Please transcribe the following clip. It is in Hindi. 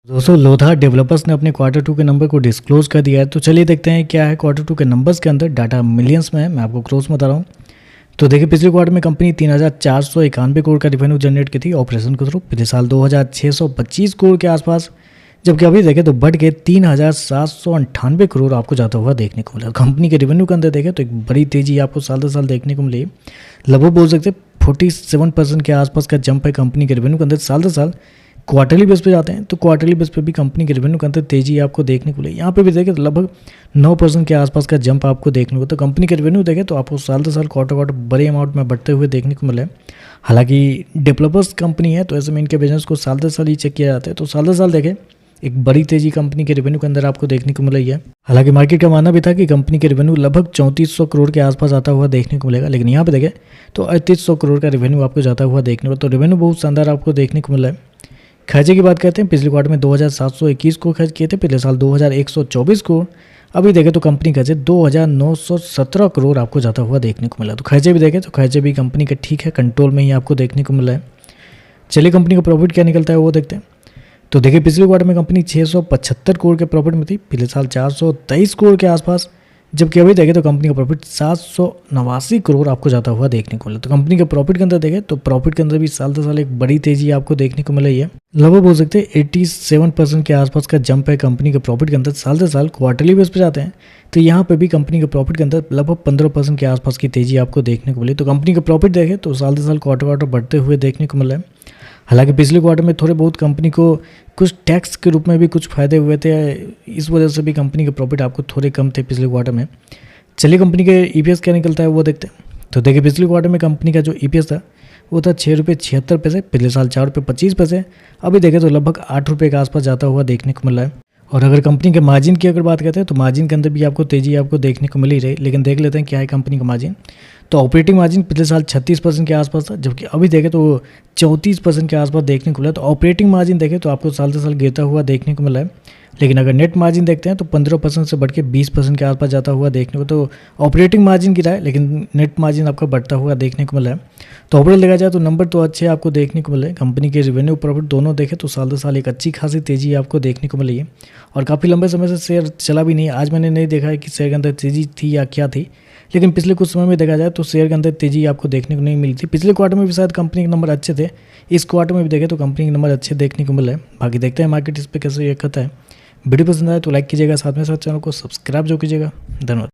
दोस्तों लोधा डेवलपर्स ने अपने Q2 के नंबर को डिस्क्लोज कर दिया है। तो चलिए देखते हैं क्या है Q2 के नंबर्स के अंदर। डाटा मिलियंस में है, मैं आपको क्रोस में बता रहा हूँ। तो देखिए पिछले क्वार्टर में कंपनी 3,491 करोड़ का रेवेन्यू जनरेट की थी ऑपरेशन के थ्रू। पिछले साल 2,625 करोड़ के आसपास, जबकि अभी देखें तो बढ़ के 3,798 करोड़ आपको जाता हुआ देखने को मिला। कंपनी के रेवेन्यू के अंदर देखें तो एक बड़ी तेजी आपको साल दर साल देखने को मिली। लगभग बोल सकते 47% के आसपास का जंप है कंपनी के रेवेन्यू के अंदर साल दर साल। क्वार्टरली बेस पे जाते हैं तो क्वार्टरली बेस पे भी कंपनी के रेवेन्यू के अंदर तेजी आपको देखने को मिली। यहाँ पे भी देखें तो लगभग 9% के आसपास का जंप आपको देखने को। तो कंपनी के रेवेन्यू देखें तो आपको साल दर साल क्वार्टर बड़े अमाउंट में बढ़ते हुए देखने को मिले। हालांकि डेवलपर्स कंपनी है तो ऐसे में इनके बिजनेस को साल दर साल ही चेक किया जाता है। तो साल दर साल देखें एक बड़ी तेजी कंपनी के रेवेन्यू के अंदर आपको देखने को मिल रही है। हालांकि मार्केट का मानना भी था कि कंपनी के रेवेन्यू लगभग 3400 करोड़ के आसपास आता हुआ देखने को मिलेगा, लेकिन यहाँ पे देखें तो 3800 करोड़ का रेवेन्यू आपको जाता हुआ देखने को। तो रेवेन्यू बहुत शानदार आपको देखने को मिला है। खर्चे की बात करते हैं, पिछले क्वार्टर में 2,721 करोड़ खर्च किए थे, पिछले साल 2,124 करोड़। अभी देखें तो कंपनी खर्चे 2,917 करोड़ आपको जाता हुआ देखने को मिला। तो खर्चे भी देखें तो खर्चे भी कंपनी का ठीक है, कंट्रोल में ही आपको देखने को मिला है। चलिए कंपनी का प्रॉफिट क्या निकलता है वो देखते हैं। तो देखिए पिछले क्वार्टर में कंपनी 675 करोड़ के प्रॉफिट में थी, पिछले साल 423 करोड़ के आसपास, जबकि अभी देखें तो कंपनी का प्रॉफिट 789 करोड़ आपको जाता हुआ देखने को मिला। तो कंपनी के प्रॉफिट के अंदर देखें तो प्रॉफिट के अंदर भी साल दर साल एक बड़ी तेजी आपको देखने को मिल रही है। लगभग बोल सकते हैं 87% के आसपास का जंप है कंपनी के प्रॉफिट के अंदर साल दर साल। क्वार्टरली बेस पे जाते हैं तो यहाँ पे भी कंपनी के प्रॉफिट के अंदर लगभग 15% के आसपास की तेजी आपको देखने को मिली। तो कंपनी का प्रॉफिट देखें तो साल दर साल क्वार्टर बढ़ते हुए देखने को मिला है। हालांकि पिछले क्वार्टर में थोड़े बहुत कंपनी को कुछ टैक्स के रूप में भी कुछ फायदे हुए थे, इस वजह से भी कंपनी के प्रॉफिट आपको थोड़े कम थे पिछले क्वार्टर में। चलिए कंपनी के ईपीएस क्या निकलता है वो देखते हैं। तो देखिए पिछले क्वार्टर में कंपनी का जो ईपीएस था वो था 6.76 रुपये, पिछले साल 4.25 रुपये। अभी देखें तो लगभग 8 रुपये के आसपास जाता हुआ देखने को मिला है। और अगर कंपनी के मार्जिन की अगर बात करते हैं तो मार्जिन के अंदर भी आपको तेजी आपको देखने को मिली रही, लेकिन देख लेते हैं क्या है कंपनी का मार्जिन। तो ऑपरेटिंग मार्जिन पिछले साल 36% के आसपास था, जबकि अभी देखें तो 34% के आसपास देखने को मिला। तो ऑपरेटिंग मार्जिन देखें तो आपको साल से साल गिरता हुआ देखने को मिला है। लेकिन अगर नेट मार्जिन देखते हैं तो 15% से बढ़ के 20% के आसपास जाता हुआ देखने को। तो ऑपरेटिंग मार्जिन गिरा है लेकिन नेट मार्जिन आपका बढ़ता हुआ देखने को मिला है। तो ओवरऑल देखा जाए तो नंबर तो अच्छे आपको देखने को मिले। कंपनी के रेवेन्यू प्रॉफिट दोनों देखें तो साल दर साल एक अच्छी खासी तेजी आपको देखने को मिली है। और काफ़ी लंबे समय से शेयर चला भी नहीं है। आज मैंने नहीं देखा है कि शेयर के अंदर तेजी थी या क्या थी, लेकिन पिछले कुछ समय में देखा जाए तो शेयर के अंदर तेजी आपको देखने को नहीं मिली थी। पिछले क्वार्टर में भी शायद कंपनी के नंबर अच्छे थे, इस क्वार्टर में भी देखें तो कंपनी के नंबर अच्छे देखने को मिले। बाकी देखते हैं मार्केट इस पर कैसे ये करता है। वीडियो पसंद आए तो लाइक कीजिएगा, साथ में साथ चैनल को सब्सक्राइब जो कीजिएगा। धन्यवाद।